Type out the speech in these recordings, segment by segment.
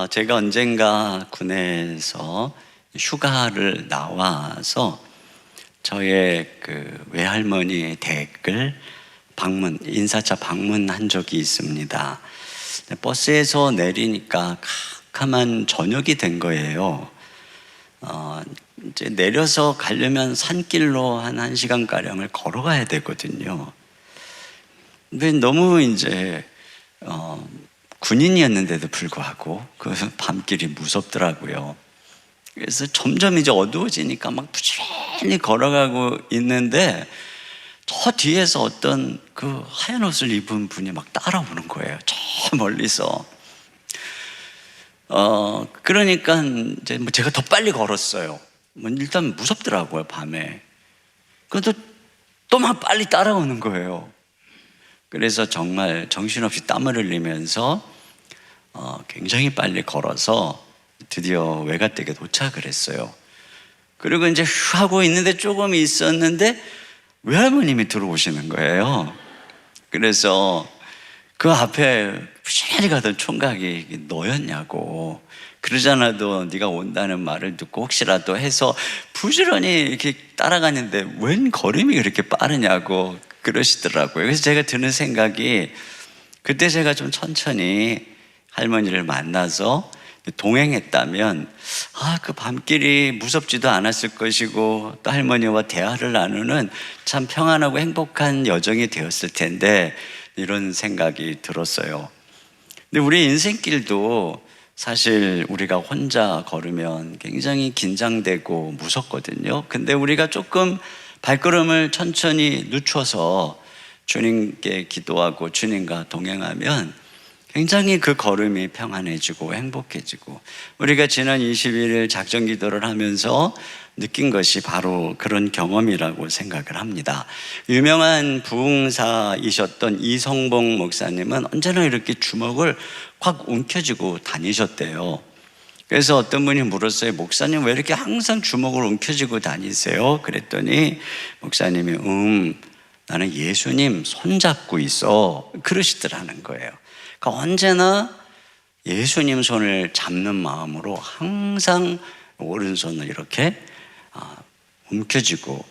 제가 언젠가 군에서 휴가를 나와서 저의 그 외할머니 댁을 인사차 방문한 적이 있습니다. 버스에서 내리니까 캄캄한 저녁이 된 거예요. 이제 내려서 가려면 산길로 한 1시간가량을 걸어가야 되거든요. 근데 너무 이제 군인이었는데도 불구하고 그 밤길이 무섭더라고요. 그래서 점점 이제 어두워지니까 막 부지런히 걸어가고 있는데 저 뒤에서 어떤 그 하얀 옷을 입은 분이 막 따라오는 거예요. 저 멀리서. 그러니까 이제 뭐 제가 더 빨리 걸었어요. 일단 무섭더라고요, 밤에. 그래도 또 막 빨리 따라오는 거예요. 그래서 정말 정신없이 땀을 흘리면서 굉장히 빨리 걸어서 드디어 외가댁에 도착을 했어요. 그리고 이제 휴 하고 있는데 조금 있었는데 외할머님이 들어오시는 거예요. 그래서 그 앞에 부지런히 가던 총각이 너였냐고, 그러잖아도 네가 온다는 말을 듣고 혹시라도 해서 부지런히 이렇게 따라가는데 웬 걸음이 그렇게 빠르냐고 그러시더라고요. 그래서 제가 드는 생각이, 그때 제가 좀 천천히 할머니를 만나서 동행했다면 그 밤길이 무섭지도 않았을 것이고 또 할머니와 대화를 나누는 참 평안하고 행복한 여정이 되었을 텐데, 이런 생각이 들었어요. 근데 우리 인생길도 사실 우리가 혼자 걸으면 굉장히 긴장되고 무섭거든요. 근데 우리가 조금 발걸음을 천천히 늦춰서 주님께 기도하고 주님과 동행하면 굉장히 그 걸음이 평안해지고 행복해지고, 우리가 지난 21일 작전 기도를 하면서 느낀 것이 바로 그런 경험이라고 생각을 합니다. 유명한 부흥사이셨던 이성봉 목사님은 언제나 이렇게 주먹을 확 움켜쥐고 다니셨대요. 그래서 어떤 분이 물었어요. 목사님 왜 이렇게 항상 주먹을 움켜쥐고 다니세요? 그랬더니 목사님이 나는 예수님 손잡고 있어, 그러시더라는 거예요. 그러니까 언제나 예수님 손을 잡는 마음으로 항상 오른손을 이렇게 움켜쥐고,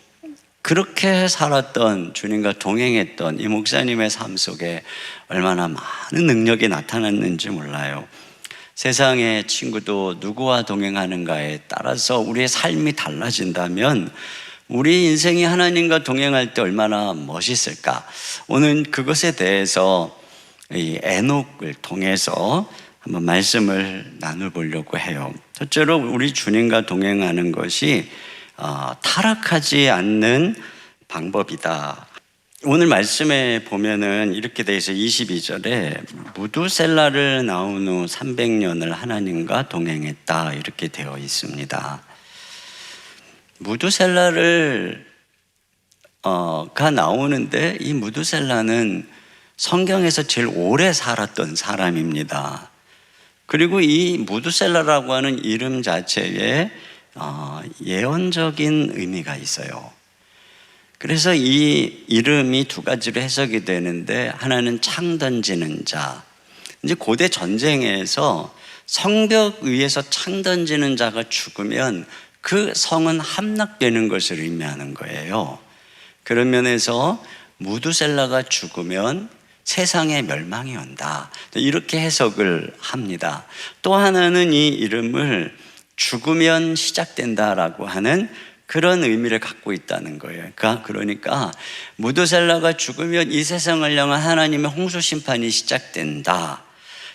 그렇게 살았던, 주님과 동행했던 이 목사님의 삶 속에 얼마나 많은 능력이 나타났는지 몰라요. 세상의 친구도 누구와 동행하는가에 따라서 우리의 삶이 달라진다면 우리 인생이 하나님과 동행할 때 얼마나 멋있을까. 오늘 그것에 대해서 이 에녹을 통해서 한번 말씀을 나눠보려고 해요. 첫째로 우리 주님과 동행하는 것이 타락하지 않는 방법이다. 오늘 말씀에 보면은 이렇게 되어 있어요. 22절에 무두셀라를 나온 후 300년을 하나님과 동행했다, 이렇게 되어 있습니다. 무두셀라를 가 나오는데, 이 무두셀라는 성경에서 제일 오래 살았던 사람입니다. 그리고 이 무두셀라라고 하는 이름 자체에 예언적인 의미가 있어요. 그래서 이 이름이 두 가지로 해석이 되는데, 하나는 창 던지는 자. 이제 고대 전쟁에서 성벽 위에서 창 던지는 자가 죽으면 그 성은 함락되는 것을 의미하는 거예요. 그런 면에서 무두셀라가 죽으면 세상에 멸망이 온다, 이렇게 해석을 합니다. 또 하나는 이 이름을 죽으면 시작된다라고 하는 그런 의미를 갖고 있다는 거예요. 그러니까 무두셀라가 죽으면 이 세상을 향한 하나님의 홍수 심판이 시작된다.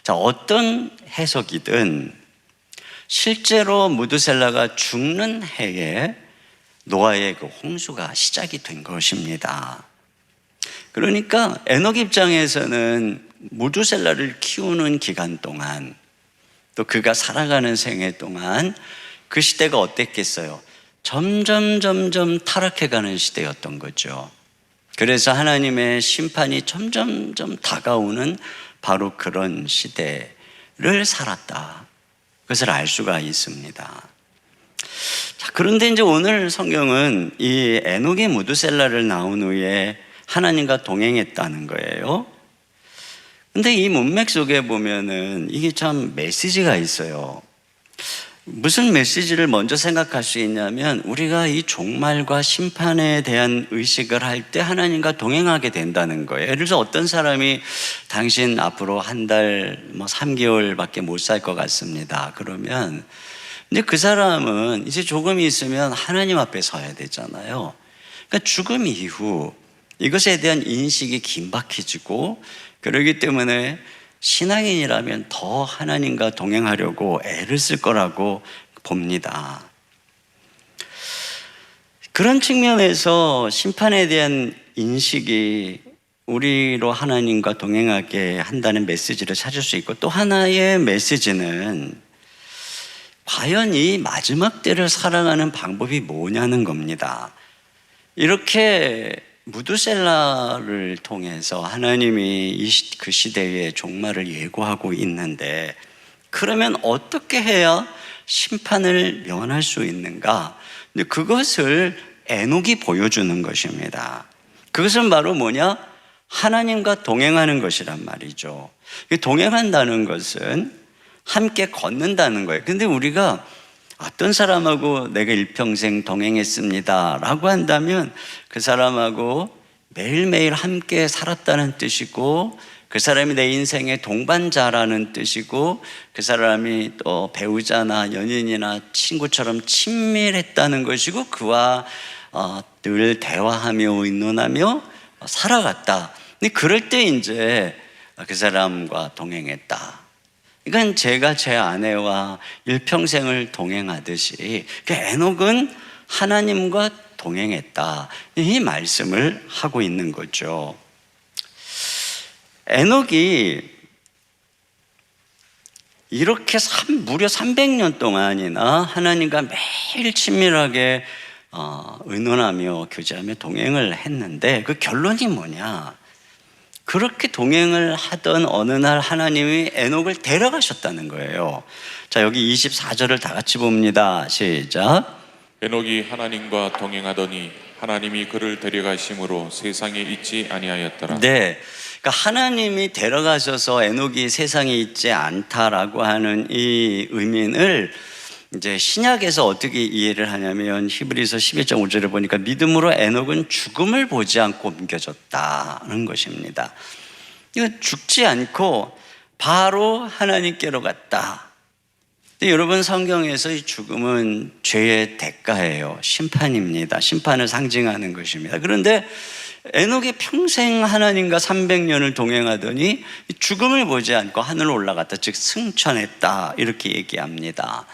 자, 어떤 해석이든 실제로 무두셀라가 죽는 해에 노아의 그 홍수가 시작이 된 것입니다. 그러니까 에녹 입장에서는 무두셀라를 키우는 기간 동안, 또 그가 살아가는 생애 동안 그 시대가 어땠겠어요? 점점 타락해가는 시대였던 거죠. 그래서 하나님의 심판이 점점 다가오는 바로 그런 시대를 살았다, 그것을 알 수가 있습니다. 자, 그런데 이제 오늘 성경은 이 에녹이 무두셀라를 낳은 후에 하나님과 동행했다는 거예요. 근데 이 문맥 속에 보면은 이게 참 메시지가 있어요. 무슨 메시지를 먼저 생각할 수 있냐면, 우리가 이 종말과 심판에 대한 의식을 할 때 하나님과 동행하게 된다는 거예요. 예를 들어서 어떤 사람이 당신 앞으로 한 달, 3개월밖에 못 살 것 같습니다. 그러면 근데 그 사람은 이제 조금 있으면 하나님 앞에 서야 되잖아요. 그러니까 죽음 이후 이것에 대한 인식이 긴박해지고, 그러기 때문에 신앙인이라면 더 하나님과 동행하려고 애를 쓸 거라고 봅니다. 그런 측면에서 심판에 대한 인식이 우리로 하나님과 동행하게 한다는 메시지를 찾을 수 있고, 또 하나의 메시지는 과연 이 마지막 때를 살아가는 방법이 뭐냐는 겁니다. 이렇게 무드셀라를 통해서 하나님이 그 시대의 종말을 예고하고 있는데, 그러면 어떻게 해야 심판을 면할 수 있는가? 근데 그것을 에녹이 보여주는 것입니다. 그것은 바로 뭐냐? 하나님과 동행하는 것이란 말이죠. 동행한다는 것은 함께 걷는다는 거예요. 근데 우리가 어떤 사람하고 내가 일평생 동행했습니다 라고 한다면 그 사람하고 매일매일 함께 살았다는 뜻이고, 그 사람이 내 인생의 동반자라는 뜻이고, 그 사람이 또 배우자나 연인이나 친구처럼 친밀했다는 것이고, 그와 늘 대화하며 의논하며 살아갔다. 근데 그럴 때 이제 그 사람과 동행했다. 그러니까 제가 제 아내와 일평생을 동행하듯이 에녹은 하나님과 동행했다, 이 말씀을 하고 있는 거죠. 에녹이 이렇게 무려 300년 동안이나 하나님과 매일 친밀하게 의논하며 교제하며 동행을 했는데, 그 결론이 뭐냐? 그렇게 동행을 하던 어느 날 하나님이 에녹을 데려가셨다는 거예요. 자, 여기 24절을 다 같이 봅니다. 시작. 에녹이 하나님과 동행하더니 하나님이 그를 데려가심으로 세상에 있지 아니하였더라. 네, 그러니까 하나님이 데려가셔서 에녹이 세상에 있지 않다라고 하는 이 의미를 이제 신약에서 어떻게 이해를 하냐면, 히브리서 11장 5절을 보니까 믿음으로 에녹은 죽음을 보지 않고 옮겨졌다는 것입니다. 이거 죽지 않고 바로 하나님께로 갔다. 근데 여러분, 성경에서 이 죽음은 죄의 대가예요. 심판입니다. 심판을 상징하는 것입니다. 그런데 에녹이 평생 하나님과 300년을 동행하더니 죽음을 보지 않고 하늘로 올라갔다, 즉 승천했다, 이렇게 얘기합니다.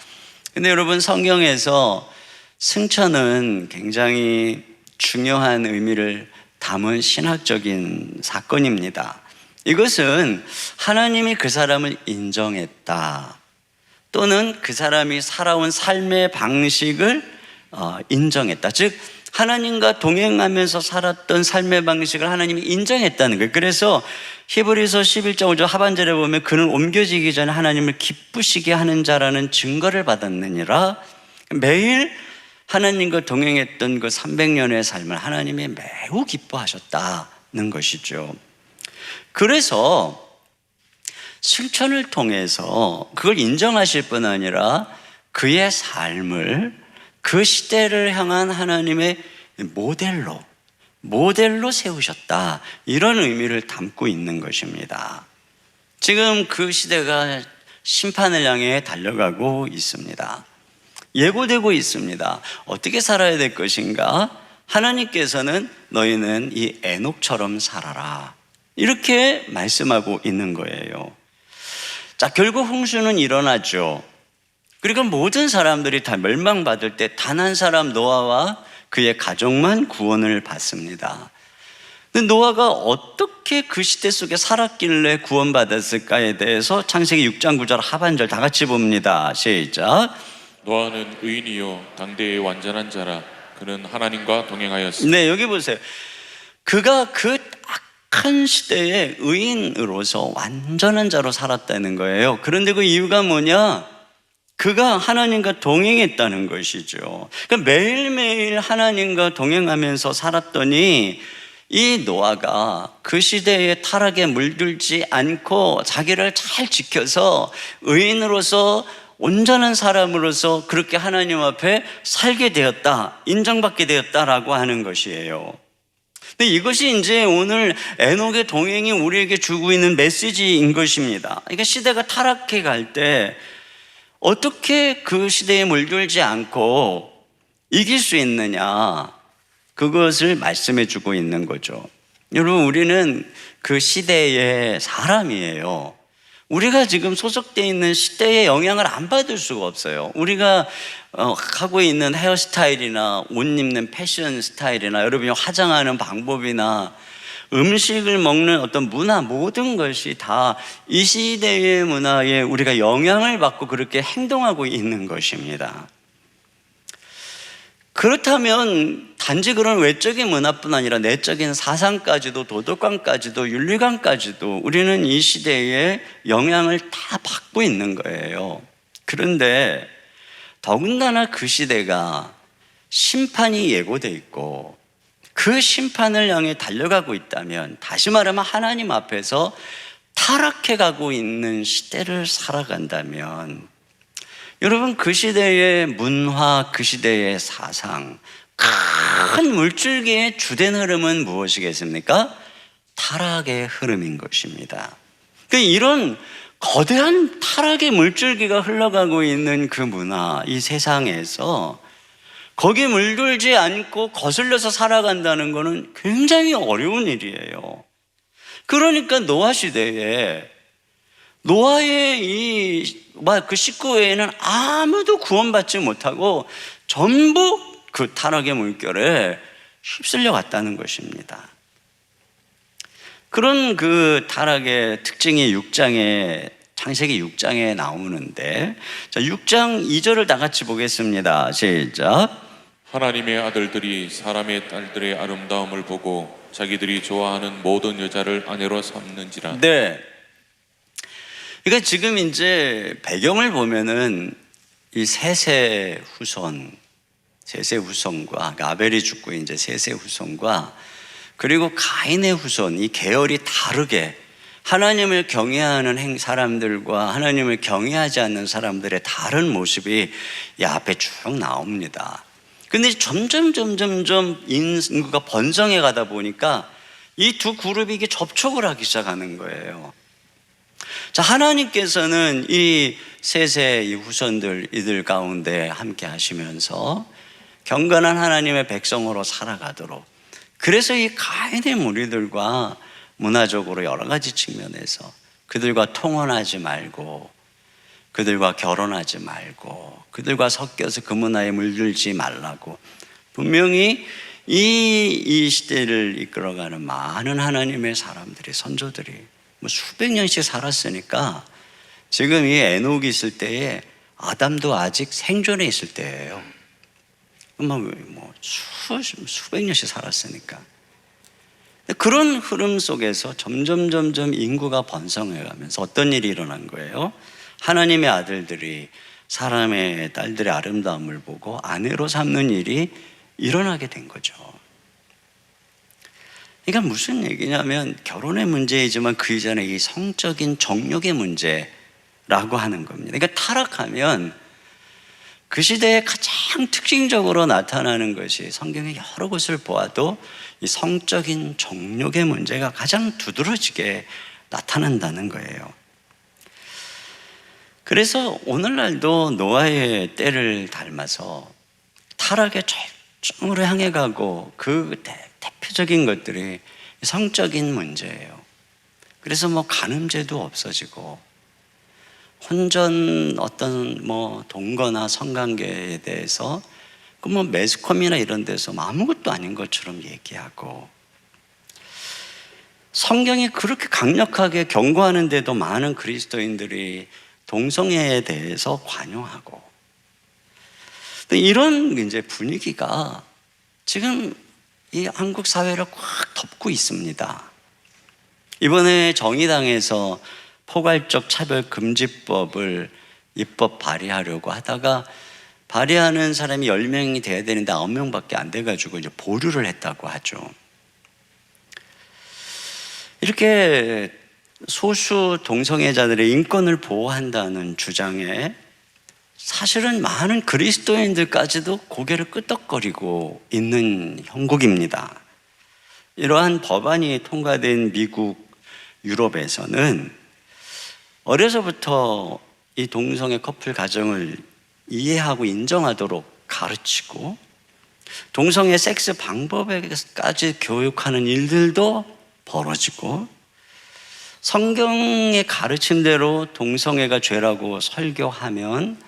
근데 여러분, 성경에서 승천은 굉장히 중요한 의미를 담은 신학적인 사건입니다. 이것은 하나님이 그 사람을 인정했다, 또는 그 사람이 살아온 삶의 방식을 인정했다, 즉 하나님과 동행하면서 살았던 삶의 방식을 하나님이 인정했다는 거예요. 그래서 히브리서 11장 5절 하반절에 보면 그는 옮겨지기 전에 하나님을 기쁘시게 하는 자라는 증거를 받았느니라. 매일 하나님과 동행했던 그 300년의 삶을 하나님이 매우 기뻐하셨다는 것이죠. 그래서 승천을 통해서 그걸 인정하실 뿐 아니라 그의 삶을 그 시대를 향한 하나님의 모델로 세우셨다, 이런 의미를 담고 있는 것입니다. 지금 그 시대가 심판을 향해 달려가고 있습니다. 예고되고 있습니다. 어떻게 살아야 될 것인가? 하나님께서는 너희는 이 에녹처럼 살아라, 이렇게 말씀하고 있는 거예요. 자, 결국 홍수는 일어나죠. 그리고 모든 사람들이 다 멸망받을 때 단 한 사람 노아와 그의 가족만 구원을 받습니다. 근데 노아가 어떻게 그 시대 속에 살았길래 구원받았을까에 대해서 창세기 6장 9절 하반절 다 같이 봅니다. 시작. 노아는 의인이요 당대의 완전한 자라. 그는 하나님과 동행하였으니. 네, 여기 보세요. 그가 그 악한 시대에 의인으로서 완전한 자로 살았다는 거예요. 그런데 그 이유가 뭐냐? 그가 하나님과 동행했다는 것이죠. 그러니까 매일매일 하나님과 동행하면서 살았더니 이 노아가 그 시대의 타락에 물들지 않고 자기를 잘 지켜서 의인으로서 온전한 사람으로서 그렇게 하나님 앞에 살게 되었다, 인정받게 되었다라고 하는 것이에요. 근데 이것이 이제 오늘 에녹의 동행이 우리에게 주고 있는 메시지인 것입니다. 그러니까 시대가 타락해 갈 때 어떻게 그 시대에 물들지 않고 이길 수 있느냐, 그것을 말씀해 주고 있는 거죠. 여러분, 우리는 그 시대의 사람이에요. 우리가 지금 소속되어 있는 시대의 영향을 안 받을 수가 없어요. 우리가 하고 있는 헤어스타일이나 옷 입는 패션 스타일이나 여러분이 화장하는 방법이나 음식을 먹는 어떤 문화, 모든 것이 다 이 시대의 문화에 우리가 영향을 받고 그렇게 행동하고 있는 것입니다. 그렇다면 단지 그런 외적인 문화뿐 아니라 내적인 사상까지도, 도덕관까지도, 윤리관까지도 우리는 이 시대에 영향을 다 받고 있는 거예요. 그런데 더군다나 그 시대가 심판이 예고돼 있고 그 심판을 향해 달려가고 있다면, 다시 말하면 하나님 앞에서 타락해가고 있는 시대를 살아간다면, 여러분, 그 시대의 문화, 그 시대의 사상, 큰 물줄기의 주된 흐름은 무엇이겠습니까? 타락의 흐름인 것입니다. 그러니까 이런 거대한 타락의 물줄기가 흘러가고 있는 그 문화, 이 세상에서 거기에 물들지 않고 거슬려서 살아간다는 것은 굉장히 어려운 일이에요. 그러니까 노아 시대에 노아의 그 식구 외에는 아무도 구원받지 못하고 전부 그 타락의 물결에 휩쓸려 갔다는 것입니다. 그런 그 타락의 특징이 창세기 6장에 나오는데, 자, 6장 2절을 다 같이 보겠습니다. 시작. 하나님의 아들들이 사람의 딸들의 아름다움을 보고 자기들이 좋아하는 모든 여자를 아내로 삼는지라. 네. 그러니까 지금 이제 배경을 보면은 이 셋의 후손과 아벨이 죽고 이제 셋의 후손과 그리고 가인의 후손, 이 계열이 다르게 하나님을 경외하는 사람들과 하나님을 경외하지 않는 사람들의 다른 모습이 이 앞에 쭉 나옵니다. 근데 점점 인구가 번성해 가다 보니까 이 두 그룹이 이게 접촉을 하기 시작하는 거예요. 자, 하나님께서는 이 셋의 이 후손들, 이들 가운데 함께 하시면서 경건한 하나님의 백성으로 살아가도록, 그래서 이 가인의 무리들과 문화적으로 여러 가지 측면에서 그들과 통혼하지 말고, 그들과 결혼하지 말고, 그들과 섞여서 그 문화에 물들지 말라고 분명히 이 시대를 이끌어가는 많은 하나님의 사람들이, 선조들이 수백 년씩 살았으니까 지금 이 에녹이 있을 때에 아담도 아직 생존해 있을 때예요. 수백 년씩 살았으니까. 그런 흐름 속에서 점점 인구가 번성해 가면서 어떤 일이 일어난 거예요? 하나님의 아들들이 사람의 딸들의 아름다움을 보고 아내로 삼는 일이 일어나게 된 거죠. 그러니까 무슨 얘기냐면 결혼의 문제이지만 그 이전에 이 성적인 정욕의 문제라고 하는 겁니다. 그러니까 타락하면 그 시대에 가장 특징적으로 나타나는 것이, 성경의 여러 곳을 보아도 이 성적인 정욕의 문제가 가장 두드러지게 나타난다는 거예요. 그래서 오늘날도 노아의 때를 닮아서 타락의 절정으로 향해 가고 그 대표적인 것들이 성적인 문제예요. 그래서 간음죄도 없어지고 혼전 어떤 동거나 성관계에 대해서 매스컴이나 이런 데서 아무것도 아닌 것처럼 얘기하고, 성경이 그렇게 강력하게 경고하는데도 많은 그리스도인들이 동성애에 대해서 관용하고, 이런 이제 분위기가 지금 이 한국 사회를 꽉 덮고 있습니다. 이번에 정의당에서 포괄적 차별금지법을 입법 발의하려고 하다가 발의하는 사람이 10명이 돼야 되는데 9명밖에 안 돼가지고 이제 보류를 했다고 하죠. 이렇게 소수 동성애자들의 인권을 보호한다는 주장에 사실은 많은 그리스도인들까지도 고개를 끄덕거리고 있는 형국입니다. 이러한 법안이 통과된 미국, 유럽에서는 어려서부터 이 동성애 커플 가정을 이해하고 인정하도록 가르치고 동성애 섹스 방법에까지 교육하는 일들도 벌어지고 성경의 가르침대로 동성애가 죄라고 설교하면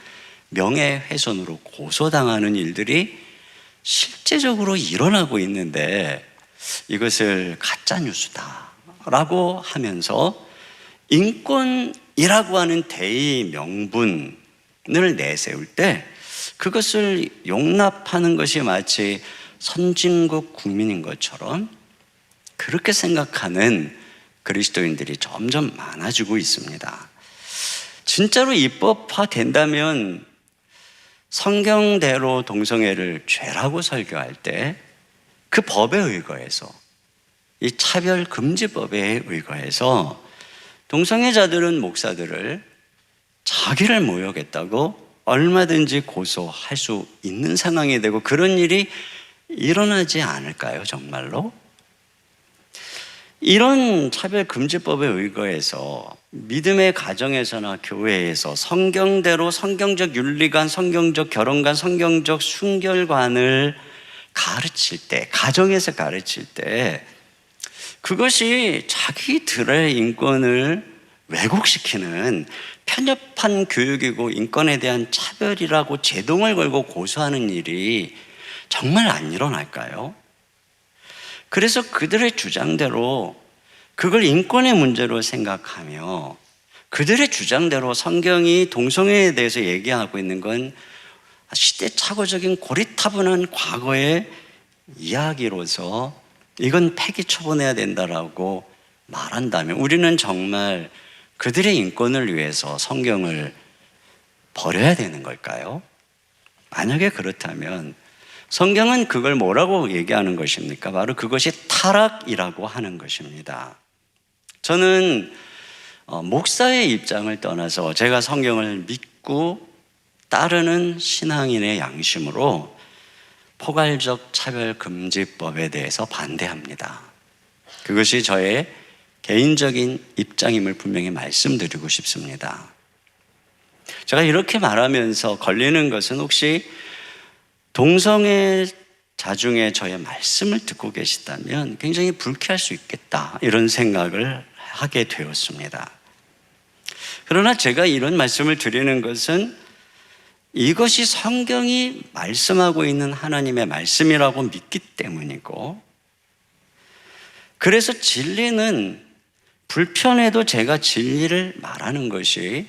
명예훼손으로 고소당하는 일들이 실제적으로 일어나고 있는데 이것을 가짜뉴스다라고 하면서 인권이라고 하는 대의 명분을 내세울 때 그것을 용납하는 것이 마치 선진국 국민인 것처럼 그렇게 생각하는 그리스도인들이 점점 많아지고 있습니다. 진짜로 입법화된다면 성경대로 동성애를 죄라고 설교할 때 그 법에 의거해서 이 차별금지법에 의거해서 동성애자들은 목사들을 자기를 모욕했다고 얼마든지 고소할 수 있는 상황이 되고 그런 일이 일어나지 않을까요, 정말로? 이런 차별금지법에 의거해서 믿음의 가정에서나 교회에서 성경대로 성경적 윤리관, 성경적 결혼관, 성경적 순결관을 가르칠 때, 가정에서 가르칠 때 그것이 자기들의 인권을 왜곡시키는 편협한 교육이고 인권에 대한 차별이라고 제동을 걸고 고소하는 일이 정말 안 일어날까요? 그래서 그들의 주장대로 그걸 인권의 문제로 생각하며 그들의 주장대로 성경이 동성애에 대해서 얘기하고 있는 건 시대착오적인 고리타분한 과거의 이야기로서 이건 폐기 처분해야 된다라고 말한다면 우리는 정말 그들의 인권을 위해서 성경을 버려야 되는 걸까요? 만약에 그렇다면 성경은 그걸 뭐라고 얘기하는 것입니까? 바로 그것이 타락이라고 하는 것입니다. 저는 목사의 입장을 떠나서 제가 성경을 믿고 따르는 신앙인의 양심으로 포괄적 차별금지법에 대해서 반대합니다. 그것이 저의 개인적인 입장임을 분명히 말씀드리고 싶습니다. 제가 이렇게 말하면서 걸리는 것은 혹시 동성애자 중에 저의 말씀을 듣고 계시다면 굉장히 불쾌할 수 있겠다 이런 생각을 하게 되었습니다. 그러나 제가 이런 말씀을 드리는 것은 이것이 성경이 말씀하고 있는 하나님의 말씀이라고 믿기 때문이고 그래서 진리는 불편해도 제가 진리를 말하는 것이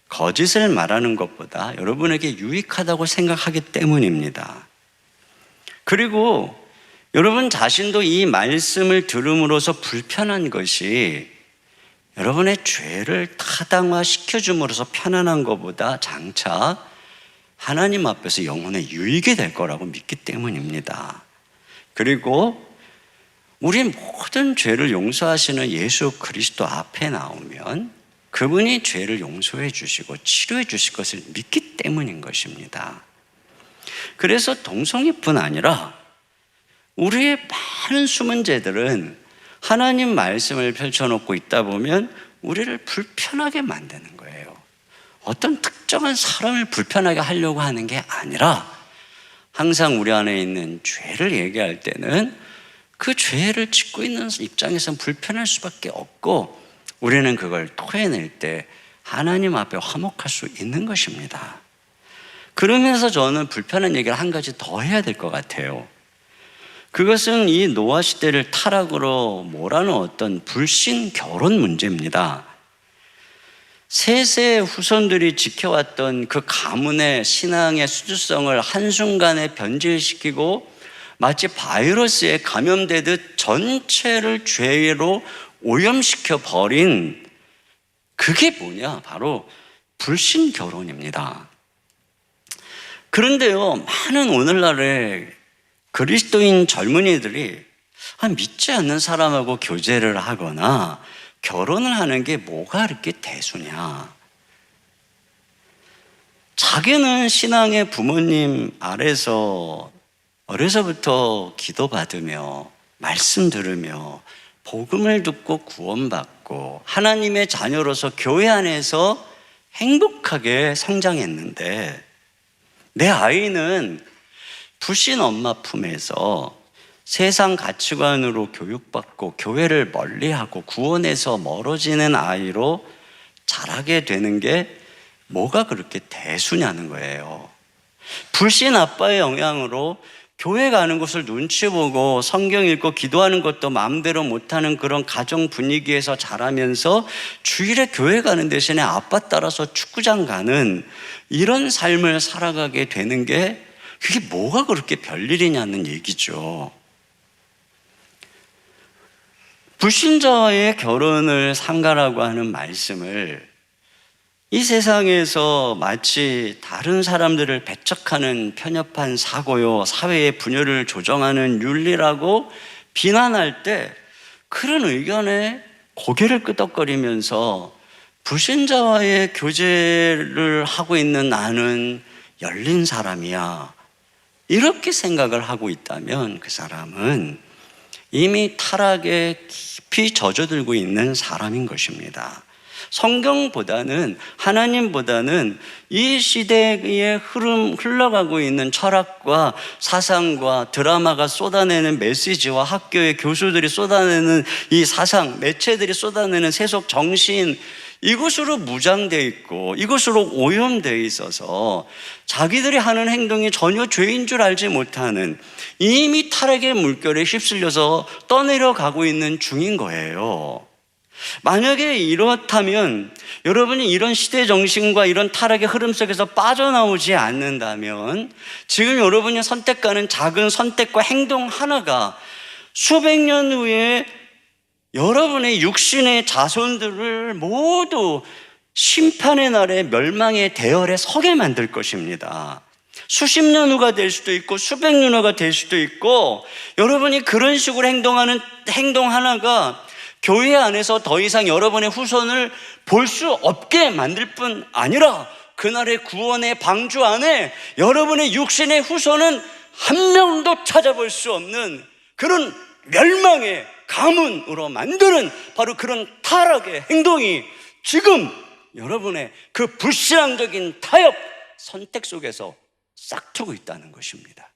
거짓을 말하는 것보다 여러분에게 유익하다고 생각하기 때문입니다. 그리고 여러분 자신도 이 말씀을 들음으로써 불편한 것이 여러분의 죄를 타당화시켜줌으로써 편안한 것보다 장차 하나님 앞에서 영혼의 유익이 될 거라고 믿기 때문입니다. 그리고 우리 모든 죄를 용서하시는 예수 그리스도 앞에 나오면 그분이 죄를 용서해 주시고 치료해 주실 것을 믿기 때문인 것입니다. 그래서 동성애뿐 아니라 우리의 많은 숨은 죄들은 하나님 말씀을 펼쳐놓고 있다 보면 우리를 불편하게 만드는 거예요. 어떤 특정한 사람을 불편하게 하려고 하는 게 아니라 항상 우리 안에 있는 죄를 얘기할 때는 그 죄를 짓고 있는 입장에서는 불편할 수밖에 없고 우리는 그걸 토해낼 때 하나님 앞에 화목할 수 있는 것입니다. 그러면서 저는 불편한 얘기를 한 가지 더 해야 될 것 같아요. 그것은 이 노아 시대를 타락으로 몰아넣은 어떤 불신 결혼 문제입니다. 셋의 후손들이 지켜왔던 그 가문의 신앙의 수주성을 한순간에 변질시키고 마치 바이러스에 감염되듯 전체를 죄로 오염시켜 버린 그게 뭐냐? 바로 불신 결혼입니다. 그런데요, 많은 오늘날의 그리스도인 젊은이들이 믿지 않는 사람하고 교제를 하거나 결혼을 하는 게 뭐가 그렇게 대수냐. 자기는 신앙의 부모님 아래서 어려서부터 기도받으며 말씀 들으며 복음을 듣고 구원받고 하나님의 자녀로서 교회 안에서 행복하게 성장했는데, 내 아이는 불신 엄마 품에서 세상 가치관으로 교육받고 교회를 멀리하고 구원에서 멀어지는 아이로 자라게 되는 게 뭐가 그렇게 대수냐는 거예요. 불신 아빠의 영향으로 교회 가는 것을 눈치 보고 성경 읽고 기도하는 것도 마음대로 못하는 그런 가정 분위기에서 자라면서 주일에 교회 가는 대신에 아빠 따라서 축구장 가는 이런 삶을 살아가게 되는 게, 그게 뭐가 그렇게 별일이냐는 얘기죠. 불신자와의 결혼을 삼가라고 하는 말씀을 이 세상에서 마치 다른 사람들을 배척하는 편협한 사고요, 사회의 분열을 조정하는 윤리라고 비난할 때, 그런 의견에 고개를 끄덕거리면서 불신자와의 교제를 하고 있는 나는 열린 사람이야, 이렇게 생각을 하고 있다면 그 사람은 이미 타락에 깊이 젖어들고 있는 사람인 것입니다. 성경보다는, 하나님보다는 이 시대에 흘러가고 있는 철학과 사상과 드라마가 쏟아내는 메시지와 학교의 교수들이 쏟아내는 이 사상, 매체들이 쏟아내는 세속 정신, 이것으로 무장되어 있고 이것으로 오염되어 있어서 자기들이 하는 행동이 전혀 죄인 줄 알지 못하는, 이미 타락의 물결에 휩쓸려서 떠내려가고 있는 중인 거예요. 만약에 이렇다면, 여러분이 이런 시대 정신과 이런 타락의 흐름 속에서 빠져나오지 않는다면, 지금 여러분이 선택하는 작은 선택과 행동 하나가 수백 년 후에 여러분의 육신의 자손들을 모두 심판의 날에 멸망의 대열에 서게 만들 것입니다. 수십 년 후가 될 수도 있고 수백 년 후가 될 수도 있고, 여러분이 그런 식으로 행동하는 행동 하나가 교회 안에서 더 이상 여러분의 후손을 볼 수 없게 만들 뿐 아니라, 그날의 구원의 방주 안에 여러분의 육신의 후손은 한 명도 찾아볼 수 없는 그런 멸망의 가문으로 만드는 바로 그런 타락의 행동이 지금 여러분의 그 불신앙적인 타협 선택 속에서 싹트고 있다는 것입니다.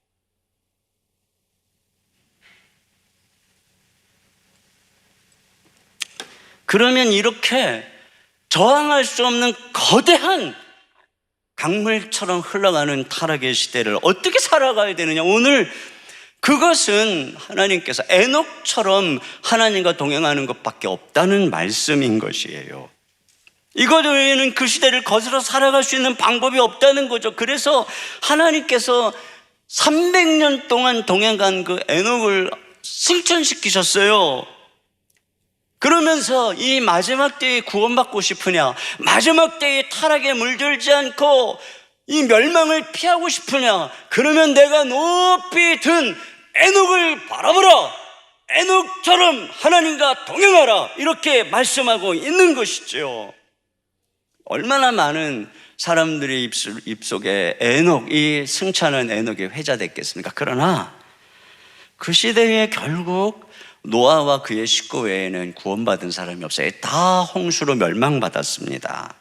그러면 이렇게 저항할 수 없는 거대한 강물처럼 흘러가는 타락의 시대를 어떻게 살아가야 되느냐, 오늘 그것은 하나님께서 에녹처럼 하나님과 동행하는 것밖에 없다는 말씀인 것이에요. 이것 외에는 그 시대를 거슬러 살아갈 수 있는 방법이 없다는 거죠. 그래서 하나님께서 300년 동안 동행한 그 에녹을 승천시키셨어요. 그러면서 이 마지막 때에 구원받고 싶으냐, 마지막 때에 타락에 물들지 않고 이 멸망을 피하고 싶으냐, 그러면 내가 높이 든 에녹을 바라보라, 에녹처럼 하나님과 동행하라, 이렇게 말씀하고 있는 것이죠. 얼마나 많은 사람들의 입속에 에녹, 이 승천한 에녹이 회자됐겠습니까? 그러나 그 시대에 결국 노아와 그의 식구 외에는 구원받은 사람이 없어요. 다 홍수로 멸망받았습니다.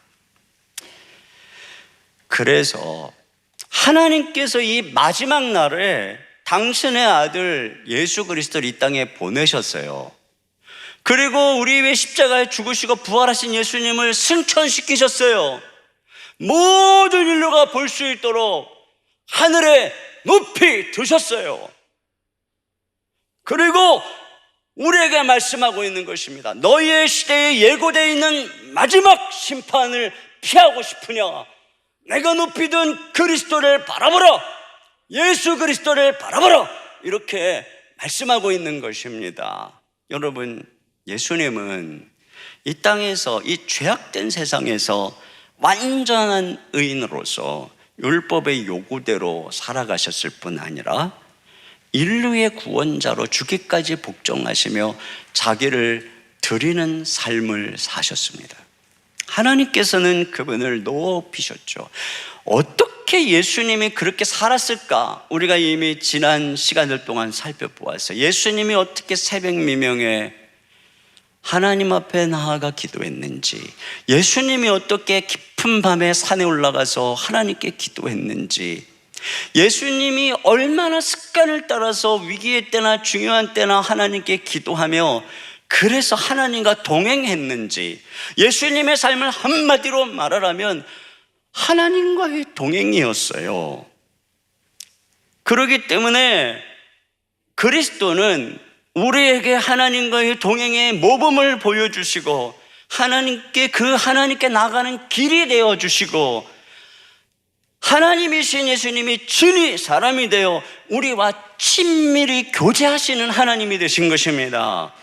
그래서 하나님께서 이 마지막 날에 당신의 아들 예수 그리스도를 이 땅에 보내셨어요. 그리고 우리 위해 십자가에 죽으시고 부활하신 예수님을 승천시키셨어요. 모든 인류가 볼 수 있도록 하늘에 높이 드셨어요. 그리고 우리에게 말씀하고 있는 것입니다. 너희의 시대에 예고되어 있는 마지막 심판을 피하고 싶으냐, 내가 높이 든 그리스도를 바라보라, 예수 그리스도를 바라보라, 이렇게 말씀하고 있는 것입니다. 여러분, 예수님은 이 땅에서, 이 죄악된 세상에서 완전한 의인으로서 율법의 요구대로 살아가셨을 뿐 아니라 인류의 구원자로 죽기까지 복종하시며 자기를 드리는 삶을 사셨습니다. 하나님께서는 그분을 높이셨죠. 어떻게 예수님이 그렇게 살았을까? 우리가 이미 지난 시간들 동안 살펴보았어요. 예수님이 어떻게 새벽 미명에 하나님 앞에 나아가 기도했는지, 예수님이 어떻게 깊은 밤에 산에 올라가서 하나님께 기도했는지, 예수님이 얼마나 습관을 따라서 위기의 때나 중요한 때나 하나님께 기도하며 그래서 하나님과 동행했는지, 예수님의 삶을 한마디로 말하라면 하나님과의 동행이었어요. 그렇기 때문에 그리스도는 우리에게 하나님과의 동행의 모범을 보여주시고 하나님께 나가는 길이 되어주시고, 하나님이신 예수님이 친히 사람이 되어 우리와 친밀히 교제하시는 하나님이 되신 것입니다.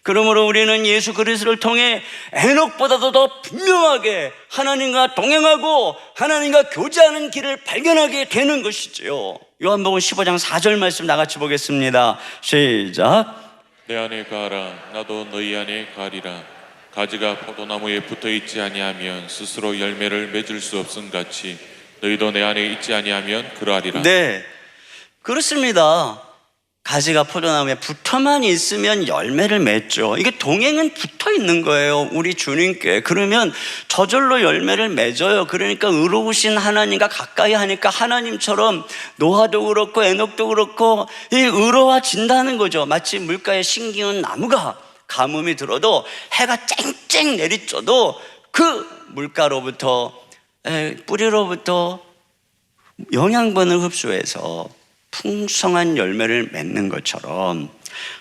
그러므로 우리는 예수 그리스도를 통해 에녹보다도 더 분명하게 하나님과 동행하고 하나님과 교제하는 길을 발견하게 되는 것이지요. 요한복음 15장 4절 말씀 나같이 보겠습니다. 시작. 내 안에 가라 나도 너희 안에 가리라. 가지가 포도나무에 붙어있지 아니하면 스스로 열매를 맺을 수 없음 같이 너희도 내 안에 있지 아니하면 그러하리라. 네, 그렇습니다. 가지가 포도나무에 붙어만 있으면 열매를 맺죠. 이게 동행은 붙어 있는 거예요, 우리 주님께. 그러면 저절로 열매를 맺어요. 그러니까 의로우신 하나님과 가까이 하니까 하나님처럼 노아도 그렇고 에녹도 그렇고 의로워진다는 거죠. 마치 물가에 심기운 나무가 가뭄이 들어도 해가 쨍쨍 내리쬐도 그 물가로부터 뿌리로부터 영양분을 흡수해서 풍성한 열매를 맺는 것처럼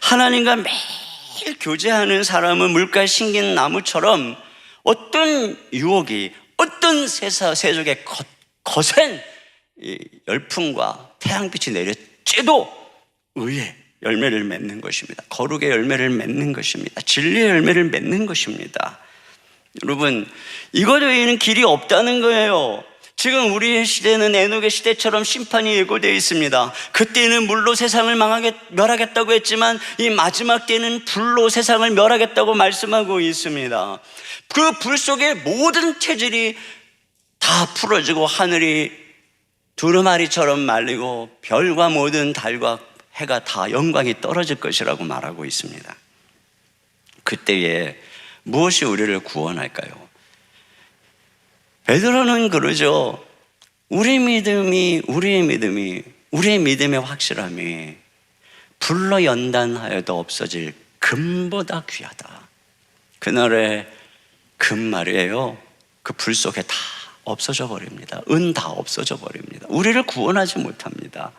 하나님과 매일 교제하는 사람은 물가에 심긴 나무처럼 어떤 유혹이, 어떤 세속의 거센 열풍과 태양빛이 내려쬐도 의의 열매를 맺는 것입니다. 거룩의 열매를 맺는 것입니다. 진리의 열매를 맺는 것입니다. 여러분, 이것 외에는 길이 없다는 거예요. 지금 우리의 시대는 에녹의 시대처럼 심판이 예고되어 있습니다. 그때는 물로 세상을 멸하겠다고 했지만 이 마지막 때는 불로 세상을 멸하겠다고 말씀하고 있습니다. 그 불 속에 모든 체질이 다 풀어지고 하늘이 두루마리처럼 말리고 별과 모든 달과 해가 다 영광이 떨어질 것이라고 말하고 있습니다. 그때에 무엇이 우리를 구원할까요? 베드로는 그러죠. 우리의 믿음의 확실함이 불로 연단하여도 없어질 금보다 귀하다. 그날의 금 말이에요. 그 불 속에 다 없어져 버립니다. 은 다 없어져 버립니다. 우리를 구원하지 못합니다.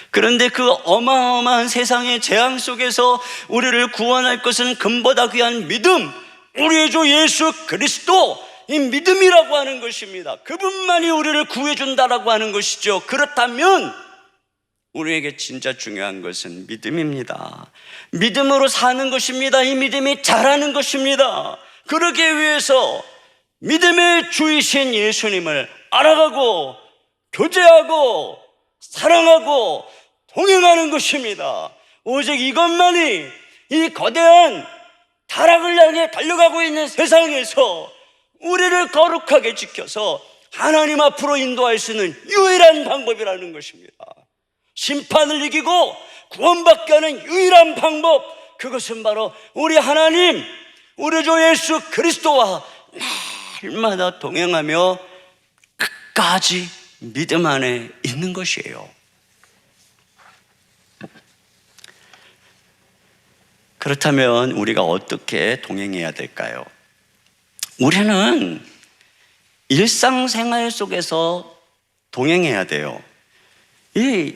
그런데 그 어마어마한 세상의 재앙 속에서 우리를 구원할 것은 금보다 귀한 믿음, 우리의 주 예수 그리스도, 이 믿음이라고 하는 것입니다. 그분만이 우리를 구해준다라고 하는 것이죠. 그렇다면 우리에게 진짜 중요한 것은 믿음입니다. 믿음으로 사는 것입니다. 이 믿음이 자라는 것입니다. 그러기 위해서 믿음의 주이신 예수님을 알아가고 교제하고 사랑하고 동행하는 것입니다. 오직 이것만이 이 거대한 타락을 향해 달려가고 있는 세상에서 우리를 거룩하게 지켜서 하나님 앞으로 인도할 수 있는 유일한 방법이라는 것입니다. 심판을 이기고 구원받게 하는 유일한 방법, 그것은 바로 우리 하나님, 우리 주 예수 그리스도와 날마다 동행하며 끝까지 믿음 안에 있는 것이에요. 그렇다면 우리가 어떻게 동행해야 될까요? 우리는 일상생활 속에서 동행해야 돼요. 이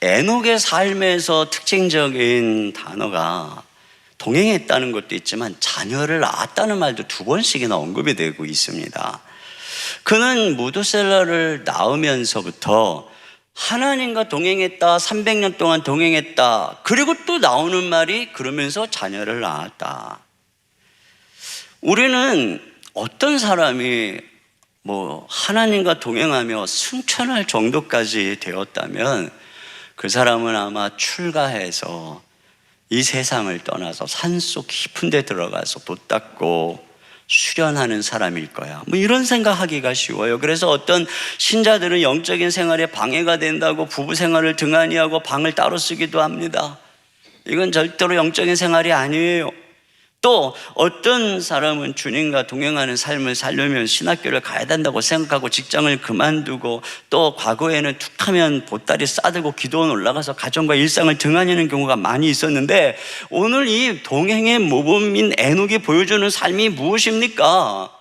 에녹의 삶에서 특징적인 단어가 동행했다는 것도 있지만 자녀를 낳았다는 말도 2번씩이나 언급이 되고 있습니다. 그는 무두셀라를 낳으면서부터 하나님과 동행했다, 300년 동안 동행했다. 그리고 또 나오는 말이 그러면서 자녀를 낳았다. 우리는 어떤 사람이 하나님과 동행하며 승천할 정도까지 되었다면 그 사람은 아마 출가해서 이 세상을 떠나서 산속 깊은 데 들어가서 돛 닦고 수련하는 사람일 거야. 뭐 이런 생각하기가 쉬워요. 그래서 어떤 신자들은 영적인 생활에 방해가 된다고 부부 생활을 등한히 하고 방을 따로 쓰기도 합니다. 이건 절대로 영적인 생활이 아니에요. 또 어떤 사람은 주님과 동행하는 삶을 살려면 신학교를 가야 된다고 생각하고 직장을 그만두고 또 과거에는 툭하면 보따리 싸들고 기도원 올라가서 가정과 일상을 등한히 하는 경우가 많이 있었는데, 오늘 이 동행의 모범인 에녹이 보여주는 삶이 무엇입니까?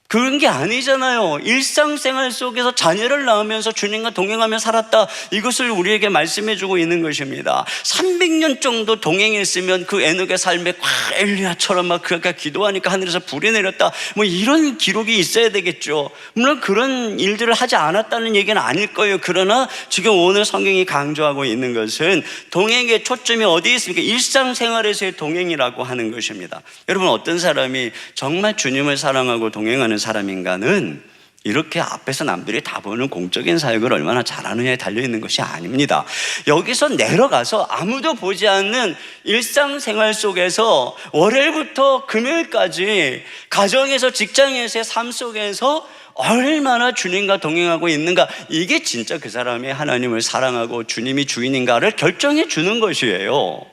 그런 게 아니잖아요. 일상생활 속에서 자녀를 낳으면서 주님과 동행하며 살았다, 이것을 우리에게 말씀해주고 있는 것입니다. 300년 정도 동행했으면 그 에녹의 삶에 엘리야처럼 막 그가 기도하니까 하늘에서 불이 내렸다, 뭐 이런 기록이 있어야 되겠죠. 물론 그런 일들을 하지 않았다는 얘기는 아닐 거예요. 그러나 지금 오늘 성경이 강조하고 있는 것은 동행의 초점이 어디에 있습니까? 일상생활에서의 동행이라고 하는 것입니다. 여러분, 어떤 사람이 정말 주님을 사랑하고 동행하는 사람인가는 이렇게 앞에서 남들이 다 보는 공적인 사역을 얼마나 잘하느냐에 달려있는 것이 아닙니다. 여기서 내려가서 아무도 보지 않는 일상생활 속에서 월요일부터 금요일까지 가정에서 직장에서의 삶 속에서 얼마나 주님과 동행하고 있는가, 이게 진짜 그 사람이 하나님을 사랑하고 주님이 주인인가를 결정해 주는 것이에요.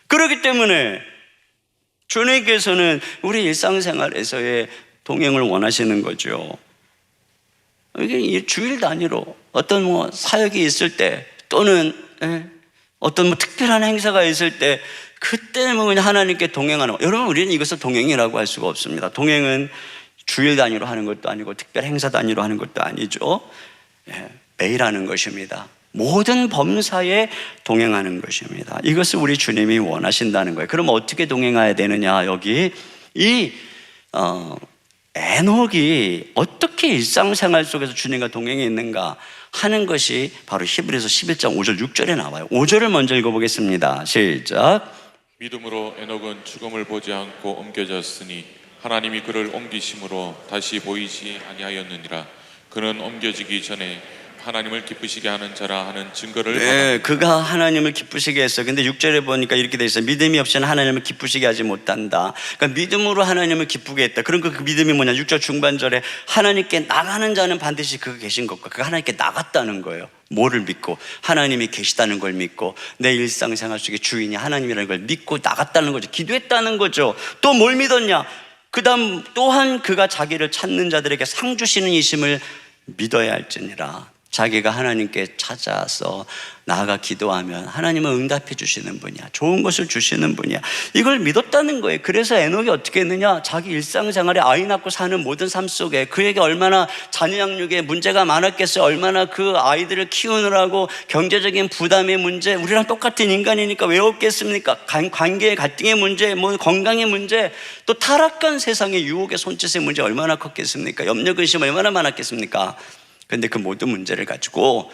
그렇기 때문에 주님께서는 우리 일상생활에서의 동행을 원하시는 거죠. 이게 주일 단위로 어떤 사역이 있을 때 또는 어떤 특별한 행사가 있을 때 그때 그냥 하나님께 동행하는 거. 여러분, 우리는 이것을 동행이라고 할 수가 없습니다. 동행은 주일 단위로 하는 것도 아니고 특별 행사 단위로 하는 것도 아니죠. 매일 하는 것입니다. 모든 범사에 동행하는 것입니다. 이것을 우리 주님이 원하신다는 거예요. 그럼 어떻게 동행해야 되느냐? 여기 에녹이 어떻게 일상생활 속에서 주님과 동행했는가 하는 것이 바로 히브리서 11장 5절 6절에 나와요. 5절을 먼저 읽어보겠습니다. 시작. 믿음으로 에녹은 죽음을 보지 않고 옮겨졌으니 하나님이 그를 옮기심으로 다시 보이지 아니하였느니라. 그는 옮겨지기 전에 하나님을 기쁘시게 하는 자라 하는 증거를 받았다. 그가 하나님을 기쁘시게 했어요. 근데 6절에 보니까 이렇게 돼 있어요. 믿음이 없이는 하나님을 기쁘시게 하지 못한다. 그러니까 믿음으로 하나님을 기쁘게 했다. 그럼 그 믿음이 뭐냐? 6절 중반절에 하나님께 나가는 자는 반드시 그가 계신 것과 그가 하나님께 나갔다는 거예요. 뭐를 믿고? 하나님이 계시다는 걸 믿고 내 일상생활 속에 주인이 하나님이라는 걸 믿고 나갔다는 거죠. 기도했다는 거죠. 또 뭘 믿었냐? 그 다음 또한 그가 자기를 찾는 자들에게 상 주시는 이심을 믿어야 할지니라. 자기가 하나님께 찾아서 나아가 기도하면 하나님은 응답해 주시는 분이야. 좋은 것을 주시는 분이야. 이걸 믿었다는 거예요. 그래서 에녹이 어떻게 했느냐? 자기 일상생활에 아이 낳고 사는 모든 삶 속에 그에게 얼마나 자녀 양육에 문제가 많았겠어요. 얼마나 그 아이들을 키우느라고 경제적인 부담의 문제, 우리랑 똑같은 인간이니까 왜 없겠습니까? 관계의 갈등의 문제, 건강의 문제, 또 타락한 세상의 유혹의 손짓의 문제 얼마나 컸겠습니까? 염려 근심 얼마나 많았겠습니까? 그런데 그 모든 문제를 가지고